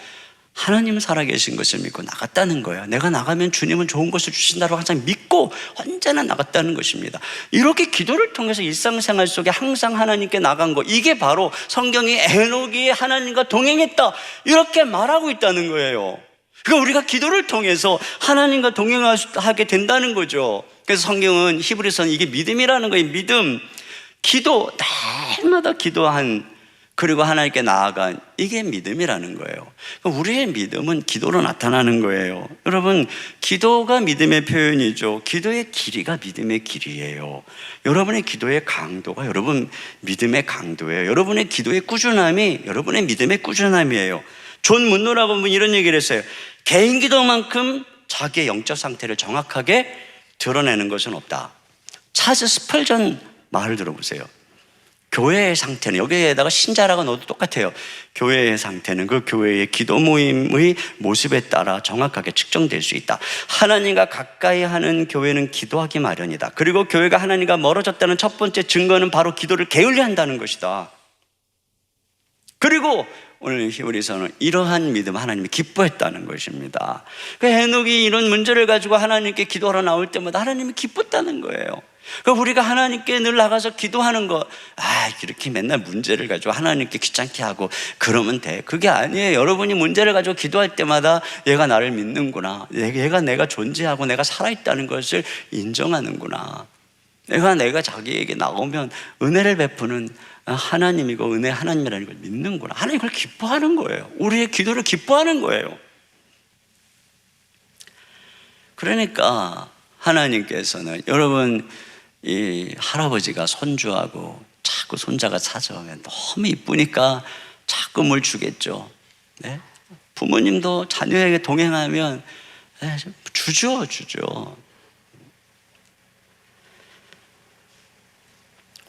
하나님 살아계신 것을 믿고 나갔다는 거예요. 내가 나가면 주님은 좋은 것을 주신다고 항상 믿고 언제나 나갔다는 것입니다. 이렇게 기도를 통해서 일상생활 속에 항상 하나님께 나간 거, 이게 바로 성경이 에녹이 하나님과 동행했다 이렇게 말하고 있다는 거예요. 그러니까 우리가 기도를 통해서 하나님과 동행하게 된다는 거죠. 그래서 성경은 히브리서는 이게 믿음이라는 거예요. 믿음, 기도, 날마다 기도한, 그리고 하나님께 나아간, 이게 믿음이라는 거예요. 우리의 믿음은 기도로 나타나는 거예요. 여러분, 기도가 믿음의 표현이죠. 기도의 길이가 믿음의 길이에요. 여러분의 기도의 강도가 여러분 믿음의 강도예요. 여러분의 기도의 꾸준함이 여러분의 믿음의 꾸준함이에요. 존 문노라고 분 이런 얘기를 했어요. 개인 기도만큼 자기의 영적 상태를 정확하게 드러내는 것은 없다. 찰스 스펄전 말을 들어보세요. 교회의 상태는, 여기에다가 신자라고 넣어도 똑같아요. 교회의 상태는 그 교회의 기도 모임의 모습에 따라 정확하게 측정될 수 있다. 하나님과 가까이 하는 교회는 기도하기 마련이다. 그리고 교회가 하나님과 멀어졌다는 첫 번째 증거는 바로 기도를 게을리 한다는 것이다. 그리고 오늘 히브리서는 이러한 믿음 하나님이 기뻐했다는 것입니다. 그 에녹이 이런 문제를 가지고 하나님께 기도하러 나올 때마다 하나님이 기뻤다는 거예요. 그러니까 우리가 하나님께 늘 나가서 기도하는 거, 이렇게 맨날 문제를 가지고 하나님께 귀찮게 하고 그러면 돼. 그게 아니에요. 여러분이 문제를 가지고 기도할 때마다 얘가 나를 믿는구나, 얘가 내가 존재하고 내가 살아있다는 것을 인정하는구나, 내가 자기에게 나오면 은혜를 베푸는 하나님이고 은혜 하나님이라는 걸 믿는구나, 하나님 그걸 기뻐하는 거예요. 우리의 기도를 기뻐하는 거예요. 그러니까 하나님께서는, 여러분, 이 할아버지가 손주하고 자꾸 손자가 찾아오면 너무 이쁘니까 자꾸 뭘 주겠죠. 네? 부모님도 자녀에게 동행하면 주죠.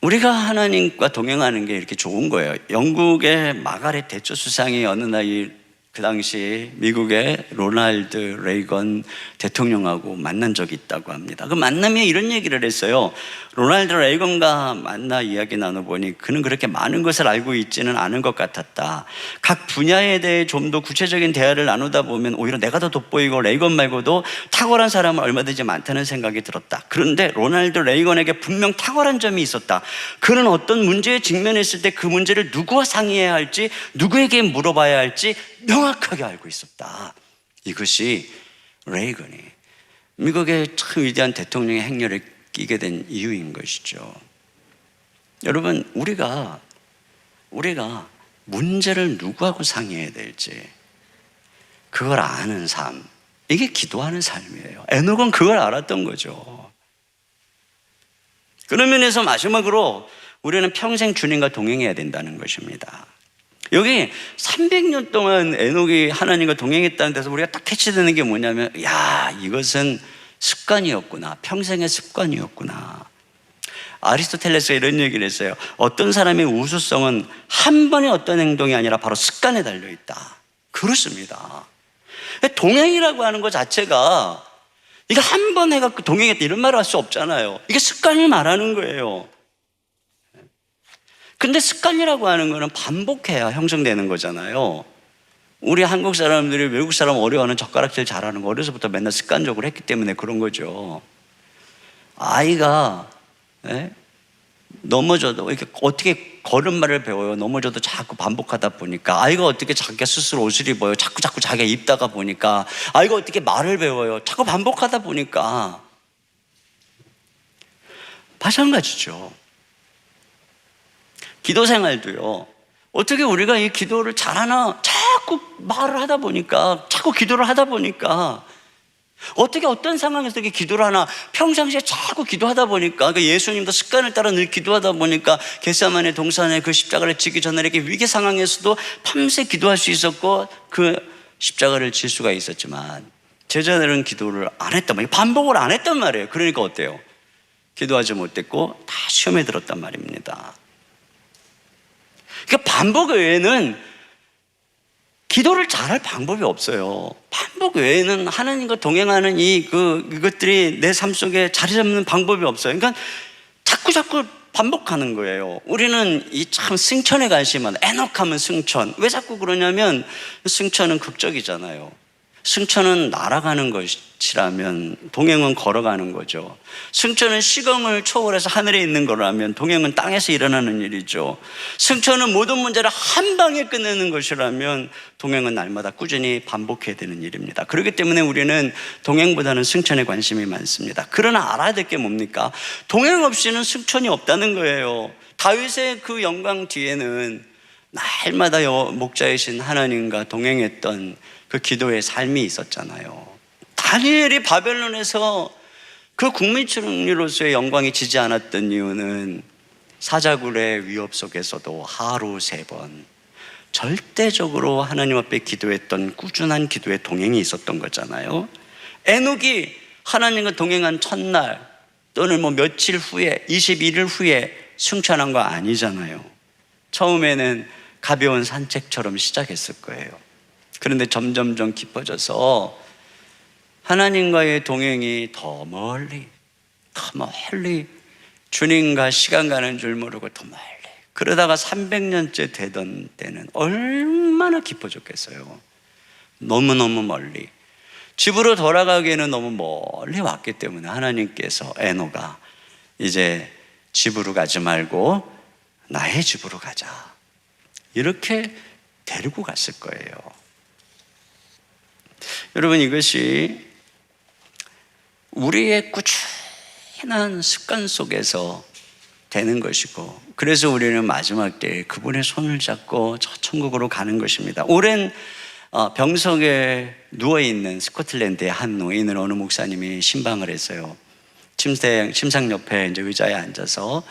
우리가 하나님과 동행하는 게 이렇게 좋은 거예요. 영국의 마가렛 대처 수상이 어느 날 그 당시 미국의 로널드 레이건 대통령하고 만난 적이 있다고 합니다. 그 만남에 이런 얘기를 했어요. 로널드 레이건과 만나 이야기 나눠보니 그는 그렇게 많은 것을 알고 있지는 않은 것 같았다. 각 분야에 대해 좀 더 구체적인 대화를 나누다 보면 오히려 내가 더 돋보이고 레이건 말고도 탁월한 사람은 얼마든지 많다는 생각이 들었다. 그런데 로널드 레이건에게 분명 탁월한 점이 있었다. 그는 어떤 문제에 직면했을 때 그 문제를 누구와 상의해야 할지, 누구에게 물어봐야 할지 명확하게 알고 있었다. 이것이 레이건이 미국의 참 위대한 대통령의 행렬에 끼게 된 이유인 것이죠. 여러분, 우리가 문제를 누구하고 상의해야 될지 그걸 아는 삶, 이게 기도하는 삶이에요. 에녹은 그걸 알았던 거죠. 그런 면에서 마지막으로 우리는 평생 주님과 동행해야 된다는 것입니다. 여기 300년 동안 에녹이 하나님과 동행했다는 데서 우리가 딱 캐치되는 게 뭐냐면, 이것은 습관이었구나, 평생의 습관이었구나. 아리스토텔레스가 이런 얘기를 했어요. 어떤 사람의 우수성은 한 번의 어떤 행동이 아니라 바로 습관에 달려있다. 그렇습니다. 동행이라고 하는 것 자체가, 이거 한 번 해갖고 동행했다 이런 말을 할 수 없잖아요. 이게 습관을 말하는 거예요. 근데 습관이라고 하는 거는 반복해야 형성되는 거잖아요. 우리 한국 사람들이 외국 사람 어려워하는 젓가락질 잘하는 거 어려서부터 맨날 습관적으로 했기 때문에 그런 거죠. 아이가 넘어져도 이렇게 어떻게 걸음마를 배워요. 넘어져도 자꾸 반복하다 보니까. 아이가 어떻게 자기가 스스로 옷을 입어요. 자꾸 자기가 입다가 보니까. 아이가 어떻게 말을 배워요. 자꾸 반복하다 보니까. 마찬가지죠. 기도 생활도요. 어떻게 우리가 이 기도를 잘하나, 자꾸 말을 하다 보니까, 자꾸 기도를 하다 보니까, 어떻게 어떤 상황에서 이렇게 기도를 하나, 평상시에 자꾸 기도하다 보니까, 예수님도 습관을 따라 늘 기도하다 보니까 겟세마네 동산에 그 십자가를 지기 전에 이렇게 위기 상황에서도 밤새 기도할 수 있었고 그 십자가를 질 수가 있었지만, 제자들은 기도를 안 했단 말이에요. 반복을 안 했단 말이에요. 그러니까 어때요? 기도하지 못했고 다 시험에 들었단 말입니다. 그러니까 반복 외에는 기도를 잘할 방법이 없어요. 반복 외에는 하나님과 동행하는 이것들이 내 삶 속에 자리 잡는 방법이 없어요. 그러니까 자꾸 반복하는 거예요. 우리는 이 참 승천에 관심은, 에녹하면 승천. 왜 자꾸 그러냐면 승천은 극적이잖아요. 승천은 날아가는 것이라면 동행은 걸어가는 거죠. 승천은 시공을 초월해서 하늘에 있는 거라면 동행은 땅에서 일어나는 일이죠. 승천은 모든 문제를 한 방에 끝내는 것이라면 동행은 날마다 꾸준히 반복해야 되는 일입니다. 그렇기 때문에 우리는 동행보다는 승천에 관심이 많습니다. 그러나 알아야 될 게 뭡니까? 동행 없이는 승천이 없다는 거예요. 다윗의 그 영광 뒤에는 날마다 목자이신 하나님과 동행했던 그 기도의 삶이 있었잖아요. 다니엘이 바벨론에서 그 국민총리로서의 영광이 지지 않았던 이유는 사자굴의 위협 속에서도 하루 3번 절대적으로 하나님 앞에 기도했던 꾸준한 기도의 동행이 있었던 거잖아요. 에녹이 하나님과 동행한 첫날 또는 며칠 후에 21일 후에 승천한 거 아니잖아요. 처음에는 가벼운 산책처럼 시작했을 거예요. 그런데 점점점 깊어져서 하나님과의 동행이 더 멀리 주님과 시간 가는 줄 모르고 더 멀리, 그러다가 300년째 되던 때는 얼마나 깊어졌겠어요. 너무너무 멀리, 집으로 돌아가기에는 너무 멀리 왔기 때문에 하나님께서 에녹아 이제 집으로 가지 말고 나의 집으로 가자. 이렇게 데리고 갔을 거예요. 여러분, 이것이 우리의 꾸준한 습관 속에서 되는 것이고, 그래서 우리는 마지막 때에 그분의 손을 잡고 저 천국으로 가는 것입니다. 오랜 병석에 누워있는 스코틀랜드의 한 노인을 어느 목사님이 신방을 했어요. 침상 옆에 이제 의자에 앉아서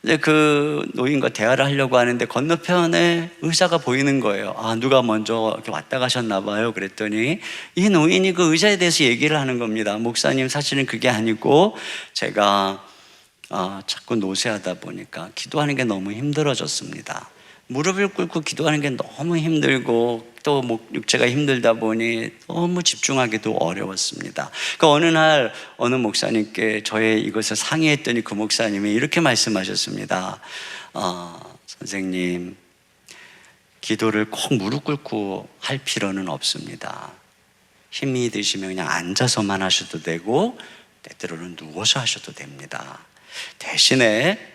이제 그 노인과 대화를 하려고 하는데 건너편에 의자가 보이는 거예요. 아, 누가 먼저 이렇게 왔다 가셨나 봐요. 그랬더니 이 노인이 그 의자에 대해서 얘기를 하는 겁니다. 목사님, 사실은 그게 아니고 제가 자꾸 노쇠하다 보니까 기도하는 게 너무 힘들어졌습니다. 무릎을 꿇고 기도하는 게 너무 힘들고 또 육체가 힘들다 보니 너무 집중하기도 어려웠습니다. 그 어느 날 어느 목사님께 저의 이것을 상의했더니 그 목사님이 이렇게 말씀하셨습니다. 선생님, 기도를 꼭 무릎 꿇고 할 필요는 없습니다. 힘이 드시면 그냥 앉아서만 하셔도 되고 때때로는 누워서 하셔도 됩니다. 대신에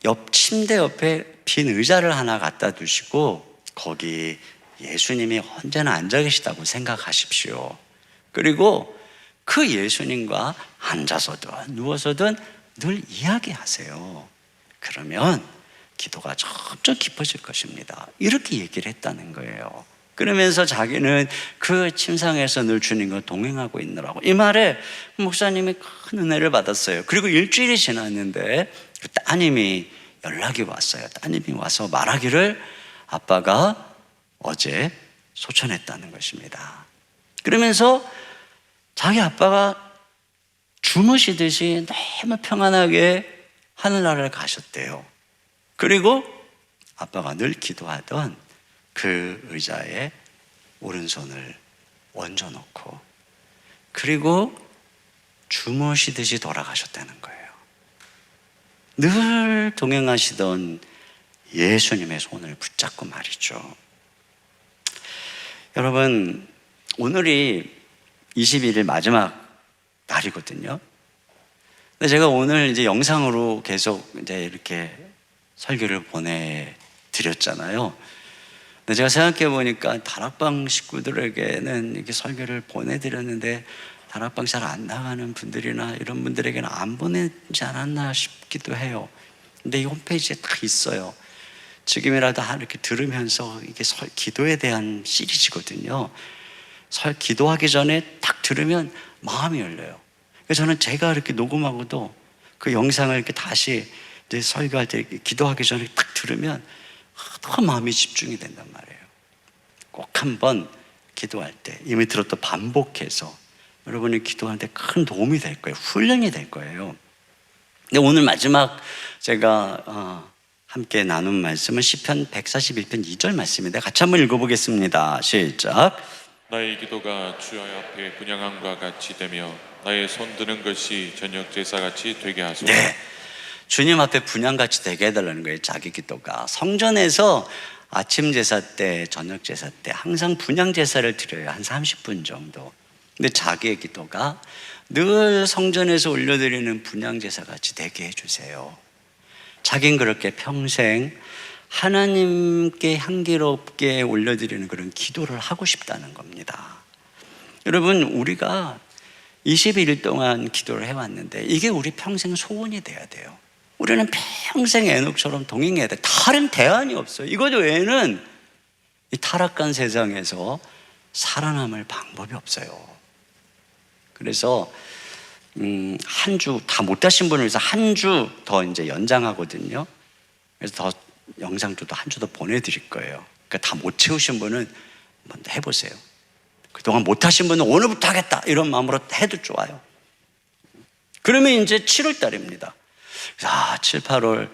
옆 침대 옆에 빈 의자를 하나 갖다 두시고 거기 예수님이 언제나 앉아 계시다고 생각하십시오. 그리고 그 예수님과 앉아서든 누워서든 늘 이야기하세요. 그러면 기도가 점점 깊어질 것입니다. 이렇게 얘기를 했다는 거예요. 그러면서 자기는 그 침상에서 늘 주님과 동행하고 있느라고. 이 말에 목사님이 큰 은혜를 받았어요. 그리고 일주일이 지났는데 그 따님이 연락이 왔어요. 따님이 와서 말하기를 아빠가 어제 소천했다는 것입니다. 그러면서 자기 아빠가 주무시듯이 너무 평안하게 하늘나라를 가셨대요. 그리고 아빠가 늘 기도하던 그 의자에 오른손을 얹어놓고 그리고 주무시듯이 돌아가셨다는 거예요. 늘 동행하시던 예수님의 손을 붙잡고 말이죠. 여러분, 오늘이 21일 마지막 날이거든요. 근데 제가 오늘 이제 영상으로 계속 이제 이렇게 설교를 보내드렸잖아요. 근데 제가 생각해 보니까 다락방 식구들에게는 이렇게 설교를 보내드렸는데 다락방 잘 안 나가는 분들이나 이런 분들에게는 안 보내지 않았나 싶기도 해요. 근데 이 홈페이지에 딱 있어요. 지금이라도 이렇게 들으면서 이게 기도에 대한 시리즈거든요. 기도하기 전에 딱 들으면 마음이 열려요. 그래서 저는 제가 이렇게 녹음하고도 그 영상을 이렇게 다시 이제 설교할 때 이렇게 기도하기 전에 딱 들으면 너무 마음이 집중이 된단 말이에요. 꼭 한번 기도할 때 이미 들었던 반복해서 여러분이 기도하는데 큰 도움이 될 거예요. 훈련이 될 거예요. 근데 오늘 마지막 제가 함께 나눈 말씀은 시편 141편 2절 말씀인데 같이 한번 읽어보겠습니다. 시작. 나의 기도가 주여 앞에 분향함과 같이 되며 나의 손 드는 것이 저녁 제사같이 되게 하소서. 네, 주님 앞에 분향같이 되게 해달라는 거예요. 자기 기도가 성전에서 아침 제사 때 저녁 제사 때 항상 분향 제사를 드려요. 한 30분 정도. 근데 자기의 기도가 늘 성전에서 올려드리는 분향 제사 같이 되게 해주세요. 자긴 그렇게 평생 하나님께 향기롭게 올려드리는 그런 기도를 하고 싶다는 겁니다. 여러분, 우리가 21일 동안 기도를 해왔는데 이게 우리 평생 소원이 돼야 돼요. 우리는 평생 에녹처럼 동행해야 돼. 다른 대안이 없어요. 이것 외에는 이 타락한 세상에서 살아남을 방법이 없어요. 그래서 한 주 다 못 하신 분을 위해서 한 주 더 이제 연장하거든요. 그래서 더 영상도 한 주 더 보내드릴 거예요. 그러니까 다 못 채우신 분은 한번 해보세요. 그동안 못 하신 분은 오늘부터 하겠다 이런 마음으로 해도 좋아요. 그러면 이제 7월 달입니다. 7, 8월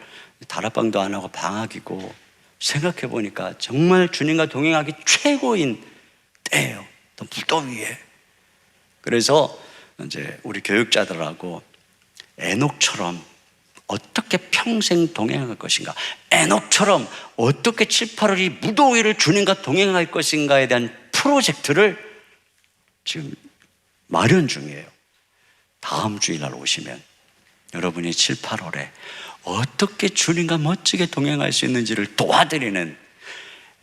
다락방도 안 하고 방학이고 생각해 보니까 정말 주님과 동행하기 최고인 때예요. 또 무더위에. 그래서 이제 우리 교육자들하고 에녹처럼 어떻게 평생 동행할 것인가, 에녹처럼 어떻게 7, 8월이 무더위를 주님과 동행할 것인가에 대한 프로젝트를 지금 마련 중이에요. 다음 주일날 오시면 여러분이 7, 8월에 어떻게 주님과 멋지게 동행할 수 있는지를 도와드리는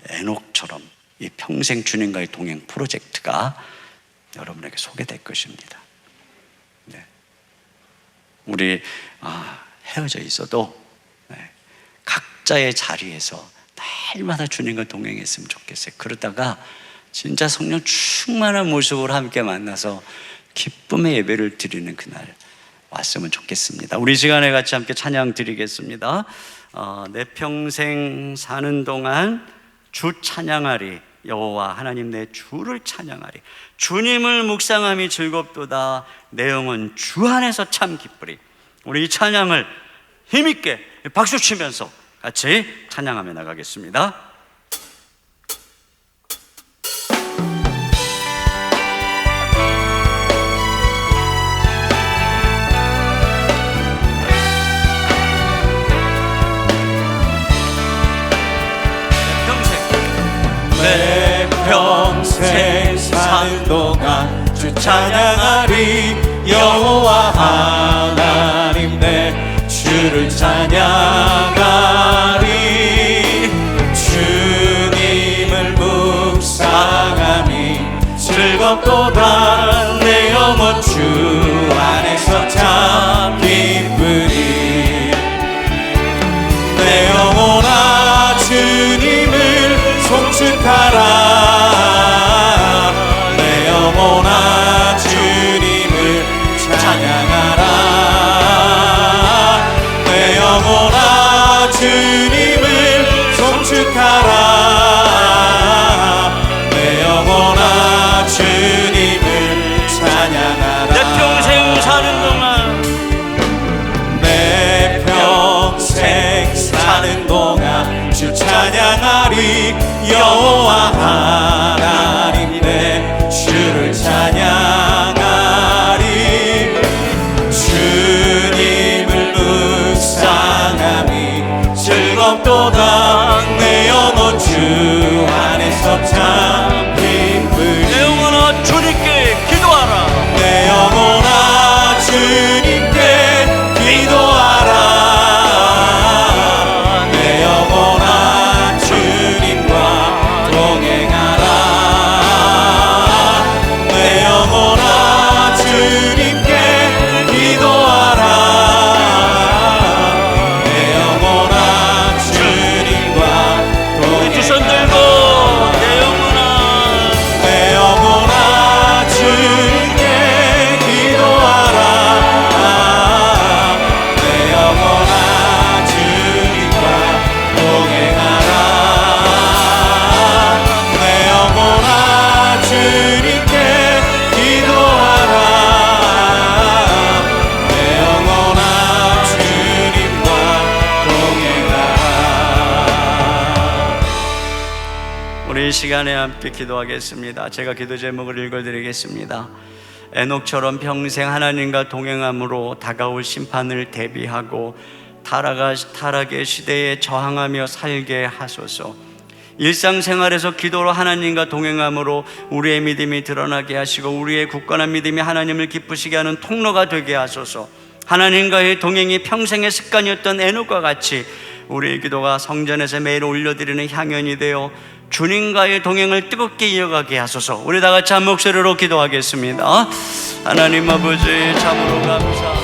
에녹처럼 이 평생 주님과의 동행 프로젝트가 여러분에게 소개될 것입니다. 네. 우리 헤어져 있어도 각자의 자리에서 날마다 주님과 동행했으면 좋겠어요. 그러다가 진짜 성령 충만한 모습으로 함께 만나서 기쁨의 예배를 드리는 그날 왔으면 좋겠습니다. 우리 시간에 같이 함께 찬양 드리겠습니다. 내 평생 사는 동안 주 찬양하리. 여호와 하나님 내 주를 찬양하리. 주님을 묵상함이 즐겁도다. 내 영혼 주 안에서 참 기쁘리. 우리 이 찬양을 힘있게 박수 치면서 같이 찬양하며 나가겠습니다. 내 평생 사는 동안 주 찬양하리. 여호와 하나님 내 주를 찬양하리. 주님을 묵상함이 즐겁도다. 내 영혼 주 안에서 참 기쁘리. 내 영혼아 주님을 송축하라. 내 영혼아 주님을 찬양하라. 내 영혼아 주님을 송축하라. 내 영혼아 주님을 찬양하라. 내 평생 사는 동안 내 평생 사는 동안 주 찬양하리. 여호와 하나님 내 주를 찬양하리. 주님을 묵상함이 즐겁도다. 내 영혼 주 안에서 참 기쁘리. 내 영혼아 주님께 기도하라. 내 영혼아 주님께 기도하라. 내 영혼아 주님과 동행하라. 내 영혼아 주님께 기도하라. 내 영혼아 주님과 두 손 동행하라. 들고 내 영혼아 내 영혼아 주님께 기도하라. 내 영혼아 주님과 동행하라. 내 영혼아 주님께 기도하라. 내 영혼아 주님과 동행하라. 우리 이 시간에 함께 기도하겠습니다. 제가 기도 제목을 읽어드리겠습니다. 에녹처럼 평생 하나님과 동행함으로 다가올 심판을 대비하고 타락의 시대에 저항하며 살게 하소서. 일상생활에서 기도로 하나님과 동행함으로 우리의 믿음이 드러나게 하시고 우리의 굳건한 믿음이 하나님을 기쁘시게 하는 통로가 되게 하소서. 하나님과의 동행이 평생의 습관이었던 에녹과 같이 우리의 기도가 성전에서 매일 올려드리는 향연이 되어 주님과의 동행을 뜨겁게 이어가게 하소서. 우리 다 같이 한 목소리로 기도하겠습니다. 하나님 아버지, 참으로 감사합니다.